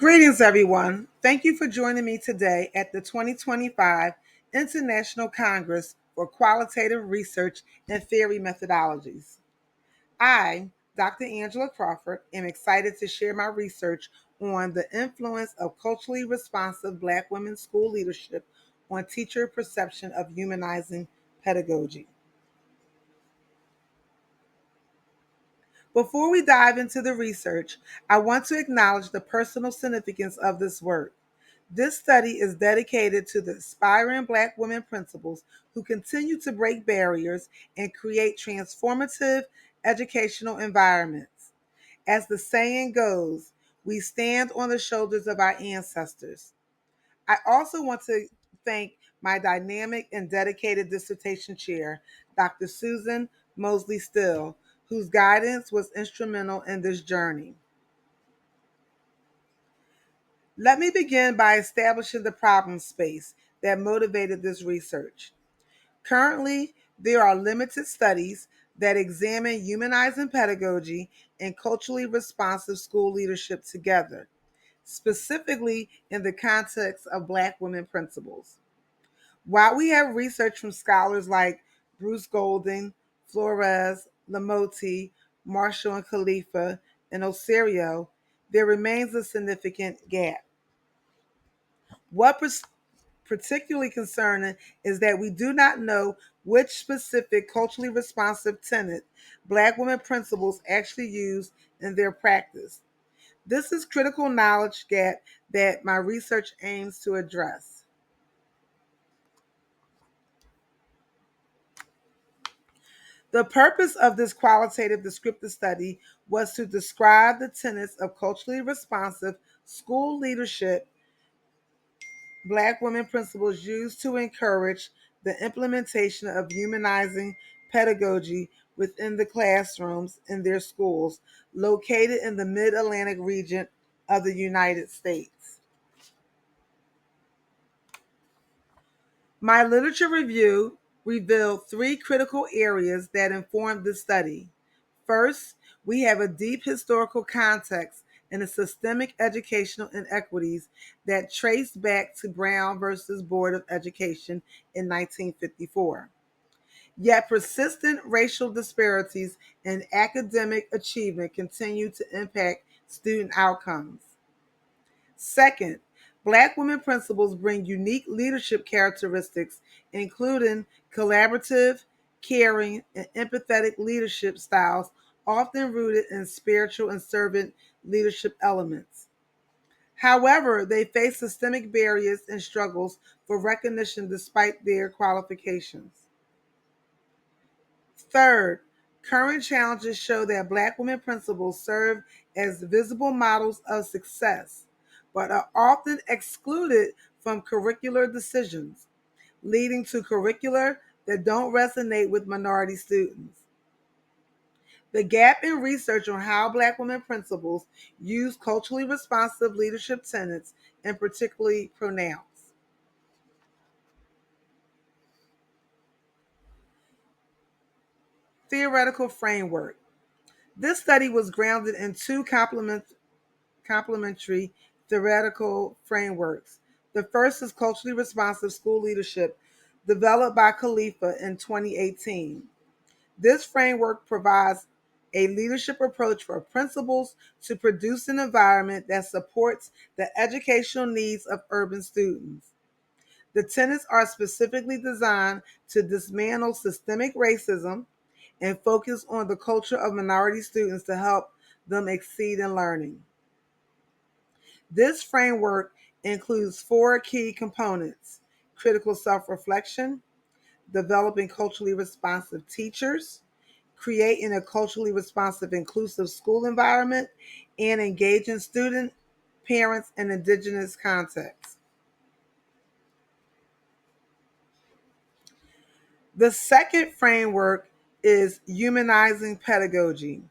Greetings, everyone. Thank you for joining me today at the 2025 International Congress for Qualitative Research and Theory Methodologies. I, Dr. Angela Crawford, am excited to share my research on the influence of culturally responsive Black women school leadership on teacher perception of humanizing pedagogy. Before we dive into the research, I want to acknowledge the personal significance of this work. This study is dedicated to the aspiring Black women principals who continue to break barriers and create transformative educational environments. As the saying goes, we stand on the shoulders of our ancestors. I also want to thank my dynamic and dedicated dissertation chair, Dr. Susan Mosley Still, whose guidance was instrumental in this journey. Let me begin by establishing the problem space that motivated this research. Currently, there are limited studies that examine humanizing pedagogy and culturally responsive school leadership together, specifically in the context of Black women principals. While we have research from scholars like Bruce Golding, Flores, Lamotte, Marshall and Khalifa, and Osorio, there remains a significant gap. What particularly concerning is that we do not know which specific culturally responsive tenet Black women principals actually use in their practice. This is critical knowledge gap that my research aims to address. The purpose of this qualitative descriptive study was to describe the tenets of culturally responsive school leadership Black women principals use to encourage the implementation of humanizing pedagogy within the classrooms in their schools located in the Mid-Atlantic region of the United States. My literature review revealed three critical areas that informed the study. First, we have a deep historical context and the systemic educational inequities that trace back to Brown versus Board of Education in 1954. Yet persistent racial disparities in academic achievement continue to impact student outcomes. Second, Black women principals bring unique leadership characteristics, including collaborative, caring, and empathetic leadership styles, often rooted in spiritual and servant leadership elements. However, they face systemic barriers and struggles for recognition despite their qualifications. Third, current challenges show that Black women principals serve as visible models of success, but are often excluded from curricular decisions, leading to curricula that don't resonate with minority students. The gap in research on how Black women principals use culturally responsive leadership tenets is particularly pronounced. Theoretical framework. This study was grounded in two complementary theoretical frameworks. The first is culturally responsive school leadership, developed by Khalifa in 2018. This framework provides a leadership approach for principals to produce an environment that supports the educational needs of urban students. The tenets are specifically designed to dismantle systemic racism and focus on the culture of minority students to help them exceed in learning. This framework includes four key components: critical self reflection, developing culturally responsive teachers, creating a culturally responsive, inclusive school environment, and engaging student, parents, and indigenous contexts. The second framework is humanizing pedagogy,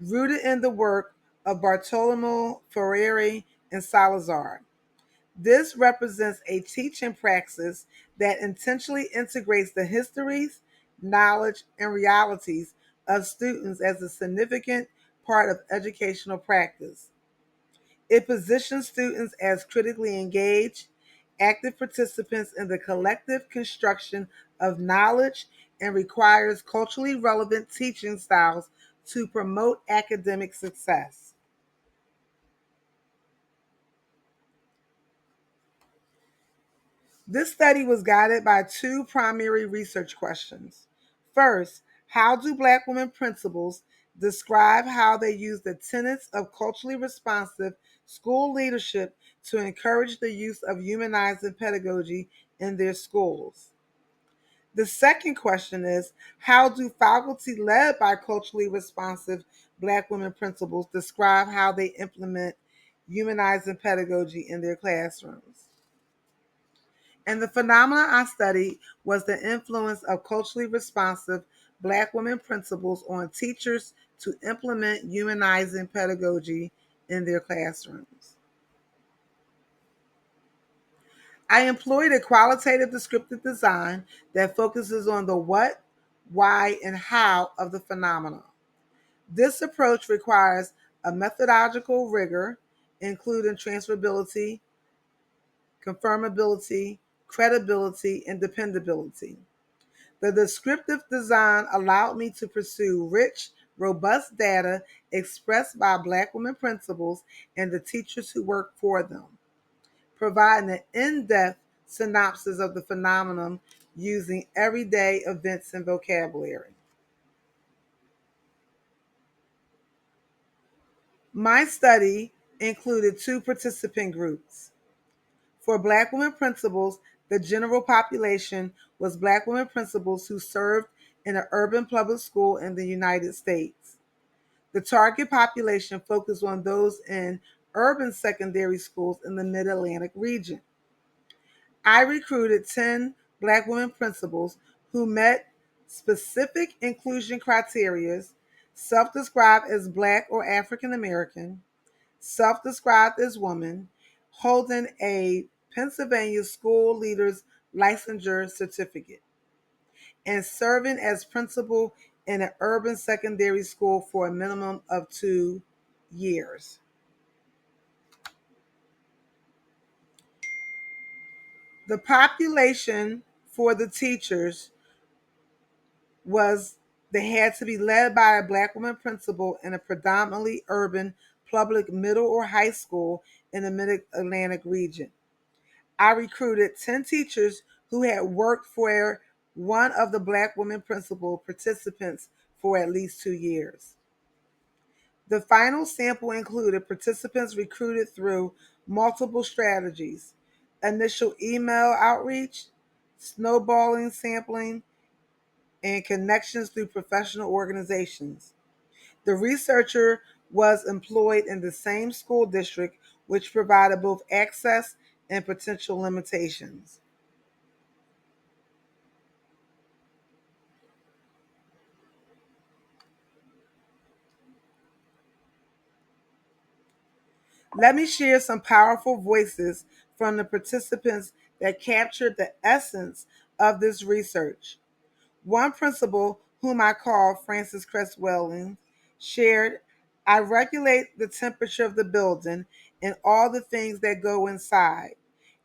rooted in the work of Bartolomeo Freire and Salazar. This represents a teaching praxis that intentionally integrates the histories, knowledge, and realities of students as a significant part of educational practice. It positions students as critically engaged, active participants in the collective construction of knowledge and requires culturally relevant teaching styles to promote academic success. This study was guided by two primary research questions. First, how do Black women principals describe how they use the tenets of culturally responsive school leadership to encourage the use of humanizing pedagogy in their schools? The second question is, how do faculty led by culturally responsive Black women principals describe how they implement humanizing pedagogy in their classrooms? And the phenomena I studied was the influence of culturally responsive Black women principals on teachers to implement humanizing pedagogy in their classrooms. I employed a qualitative descriptive design that focuses on the what, why, and how of the phenomena. This approach requires a methodological rigor, including transferability, confirmability, credibility, and dependability. The descriptive design allowed me to pursue rich, robust data expressed by Black women principals and the teachers who work for them, providing an in-depth synopsis of the phenomenon using everyday events and vocabulary. My study included two participant groups. For Black women principals, the general population was Black women principals who served in an urban public school in the United States. The target population focused on those in urban secondary schools in the Mid-Atlantic region. I recruited 10 Black women principals who met specific inclusion criteria, self-described as Black or African American, self-described as woman, holding a Pennsylvania School Leaders Licensure Certificate, and serving as principal in an urban secondary school for a minimum of 2 years. The population for the teachers was they had to be led by a Black woman principal in a predominantly urban public middle or high school in the Mid-Atlantic region. I recruited 10 teachers who had worked for one of the Black women principal participants for at least 2 years. The final sample included participants recruited through multiple strategies: initial email outreach, snowballing sampling, and connections through professional organizations. The researcher was employed in the same school district, which provided both access and potential limitations. Let me share some powerful voices from the participants that captured the essence of this research. One principal, whom I call Frances Cresswelling, shared, I regulate the temperature of the building and all the things that go inside,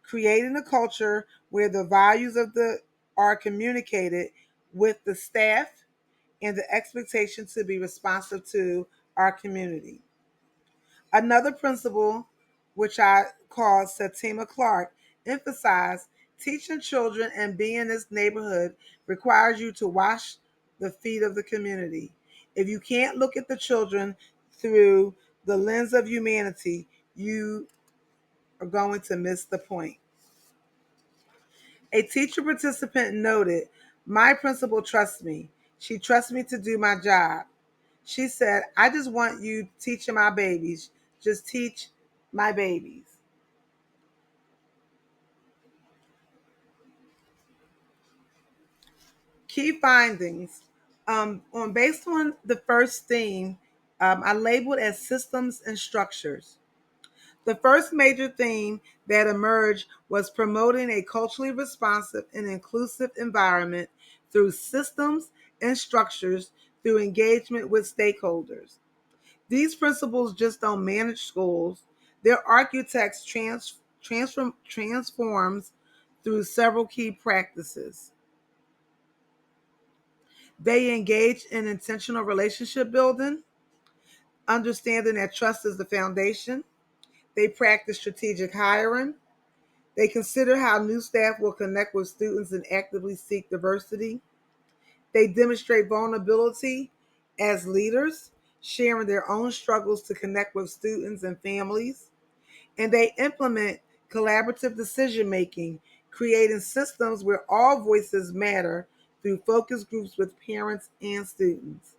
creating a culture where the values of the are communicated with the staff and the expectation to be responsive to our community. Another principle, which I call Satima Clark, emphasized teaching children and being in this neighborhood requires you to wash the feet of the community. If you can't look at the children through the lens of humanity, you are going to miss the point. A teacher participant noted, my principal trusts me. She trusts me to do my job. She said, I just want you teaching my babies. Just teach my babies. Key findings. Based on the first theme, I labeled as systems and structures. The first major theme that emerged was promoting a culturally responsive and inclusive environment through systems and structures through engagement with stakeholders. These principles just don't manage schools, Their architects transforms through several key practices. They engage in intentional relationship building, understanding that trust is the foundation. They practice strategic hiring. They consider how new staff will connect with students and actively seek diversity. They demonstrate vulnerability as leaders, sharing their own struggles to connect with students and families. And they implement collaborative decision making, creating systems where all voices matter through focus groups with parents and students.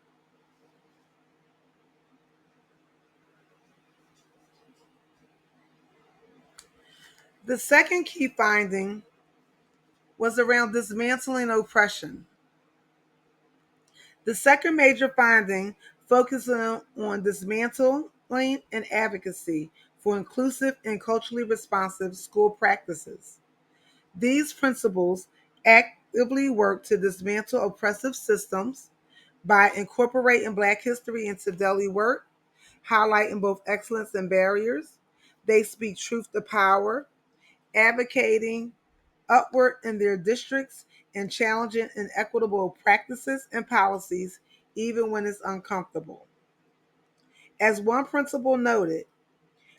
The second key finding was around dismantling oppression. The second major finding focuses on dismantling and advocacy for inclusive and culturally responsive school practices. These principles actively work to dismantle oppressive systems by incorporating Black history into daily work, highlighting both excellence and barriers. They speak truth to power, advocating upward in their districts, and challenging inequitable practices and policies, even when it's uncomfortable. As one principal noted,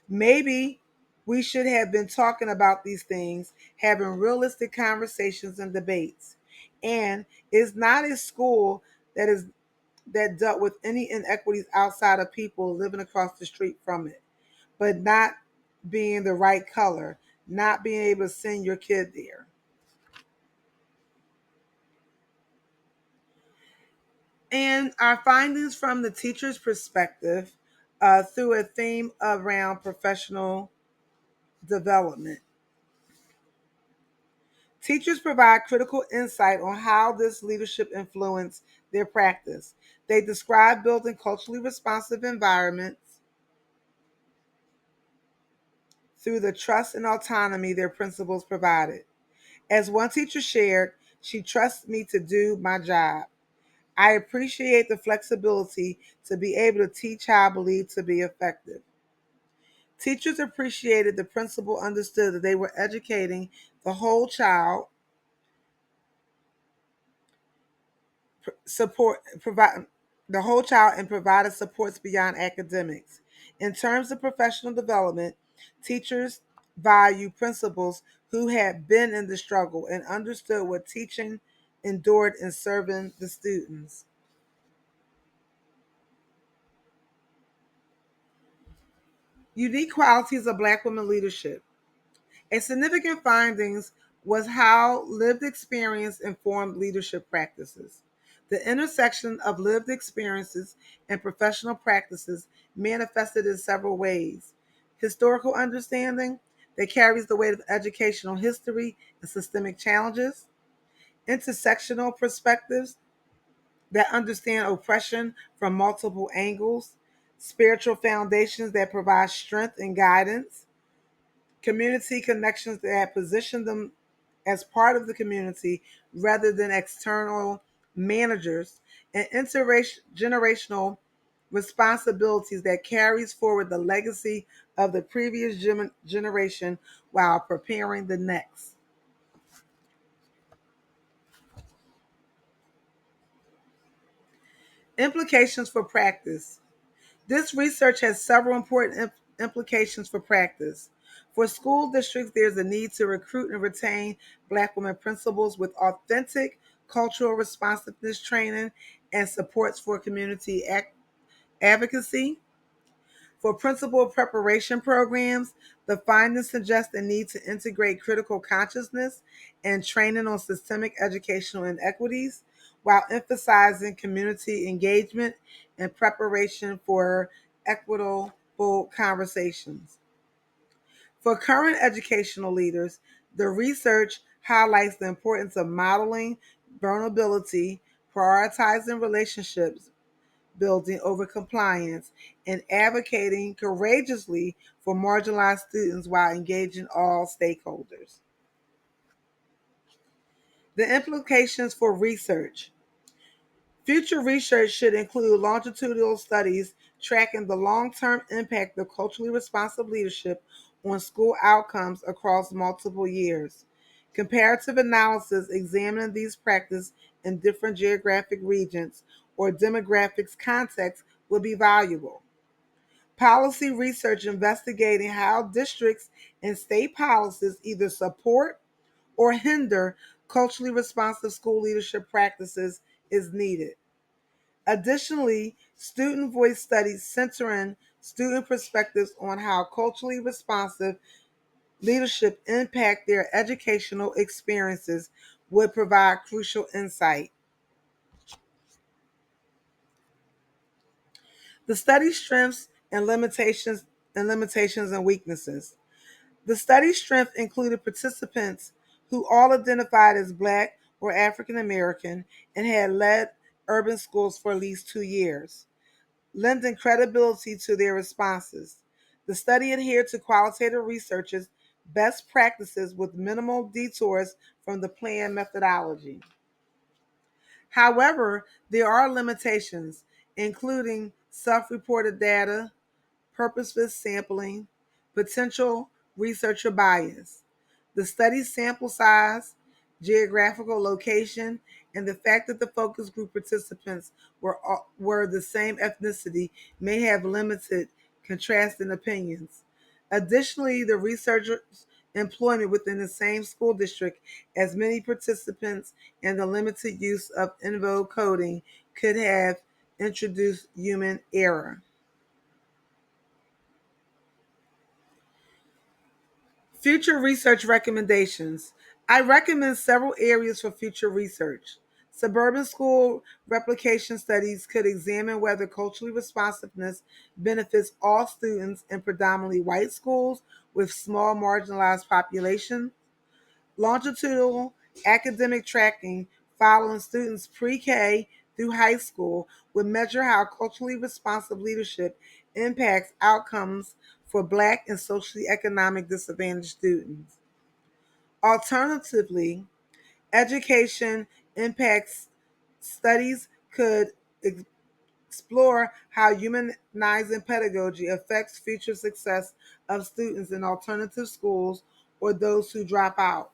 maybe we should have been talking about these things, having realistic conversations and debates. And it's not a school that dealt with any inequities outside of people living across the street from it, but not being the right color, not being able to send your kid there. And our findings from the teacher's perspective through a theme around professional development. Teachers provide critical insight on how this leadership influenced their practice. They describe building culturally responsive environments through the trust and autonomy their principals provided. As one teacher shared, she trusts me to do my job. I appreciate the flexibility to be able to teach how I believe to be effective. Teachers appreciated the principal understood that they were educating the whole child, support provide the whole child and provided supports beyond academics. In terms of professional development, teachers value principals who had been in the struggle and understood what teaching endured in serving the students. Unique qualities of Black women leadership. A significant findings was how lived experience informed leadership practices. The intersection of lived experiences and professional practices manifested in several ways. Historical understanding that carries the weight of educational history and systemic challenges. Intersectional perspectives that understand oppression from multiple angles. Spiritual foundations that provide strength and guidance, community connections that position them as part of the community rather than external managers, and intergenerational responsibilities that carries forward the legacy of the previous generation while preparing the next. Implications for practice. This research has several important implications for practice. For school districts, there's a need to recruit and retain Black women principals with authentic cultural responsiveness training and supports for community advocacy. For principal preparation programs, the findings suggest the need to integrate critical consciousness and training on systemic educational inequities while emphasizing community engagement and preparation for equitable conversations. For current educational leaders, the research highlights the importance of modeling vulnerability, prioritizing relationships building over compliance, and advocating courageously for marginalized students while engaging all stakeholders. The implications for research. Future research should include longitudinal studies tracking the long-term impact of culturally responsive leadership on school outcomes across multiple years. Comparative analysis examining these practices in different geographic regions or demographics contexts will be valuable. Policy research investigating how districts and state policies either support or hinder culturally responsive school leadership practices is needed. Additionally, student voice studies centering student perspectives on how culturally responsive leadership impact their educational experiences would provide crucial insight. The study's strengths and weaknesses. The study's strength included participants who all identified as Black or African American and had led urban schools for at least 2 years, lending credibility to their responses. The study adhered to qualitative research's best practices with minimal detours from the planned methodology. However, there are limitations, including self reported data, purposeless sampling, potential researcher bias. The study's sample size, geographical location, and the fact that the focus group participants were the same ethnicity may have limited contrasting opinions. Additionally, the researcher's employment within the same school district as many participants and the limited use of in vogue coding could have introduced human error. Future research recommendations. I recommend several areas for future research. Suburban school replication studies could examine whether culturally responsiveness benefits all students in predominantly white schools with small marginalized populations. Longitudinal academic tracking following students pre-K through high school would measure how culturally responsive leadership impacts outcomes for Black and socially economic disadvantaged students. Alternatively, education impacts studies could explore how humanizing pedagogy affects future success of students in alternative schools or those who drop out.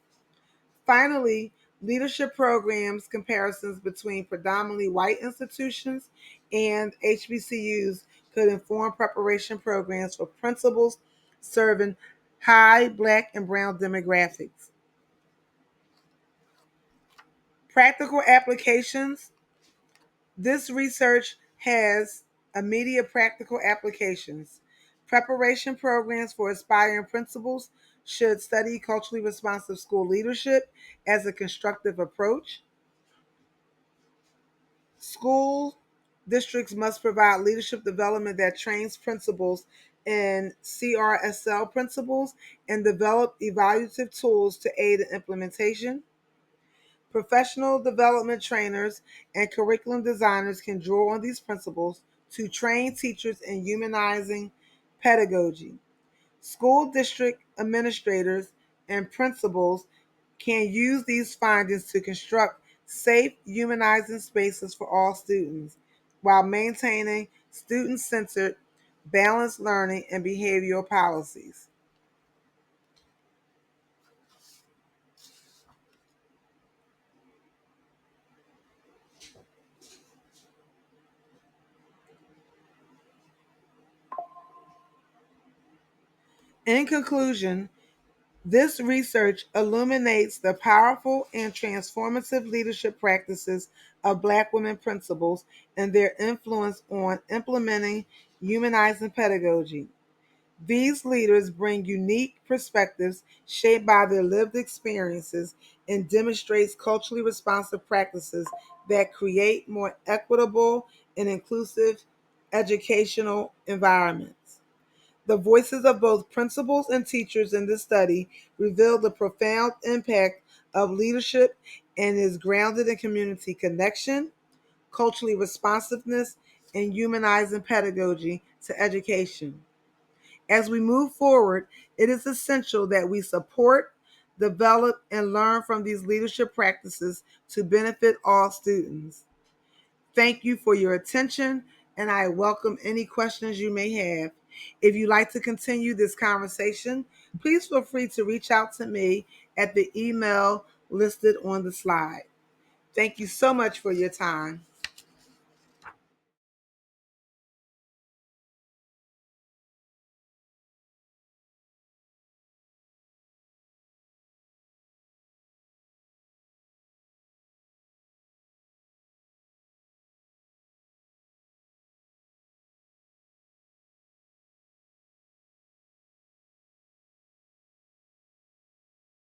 Finally, leadership programs comparisons between predominantly white institutions and HBCUs could inform preparation programs for principals serving high Black and brown demographics. Practical applications. This research has immediate practical applications. Preparation programs for aspiring principals should study culturally responsive school leadership as a constructive approach. School districts must provide leadership development that trains principals in CRSL principles and develop evaluative tools to aid in implementation. Professional development trainers and curriculum designers can draw on these principles to train teachers in humanizing pedagogy. School district administrators and principals can use these findings to construct safe, humanizing spaces for all students while maintaining student centered, balanced learning and behavioral policies. In conclusion, this research illuminates the powerful and transformative leadership practices of Black women principals and their influence on implementing humanizing pedagogy. These leaders bring unique perspectives shaped by their lived experiences and demonstrates culturally responsive practices that create more equitable and inclusive educational environments. The voices of both principals and teachers in this study reveal the profound impact of leadership and is grounded in community connection, culturally responsiveness, and humanizing pedagogy to education. As we move forward, it is essential that we support, develop, and learn from these leadership practices to benefit all students. Thank you for your attention. and I welcome any questions you may have. If you'd like to continue this conversation, please feel free to reach out to me at the email listed on the slide. Thank you so much for your time.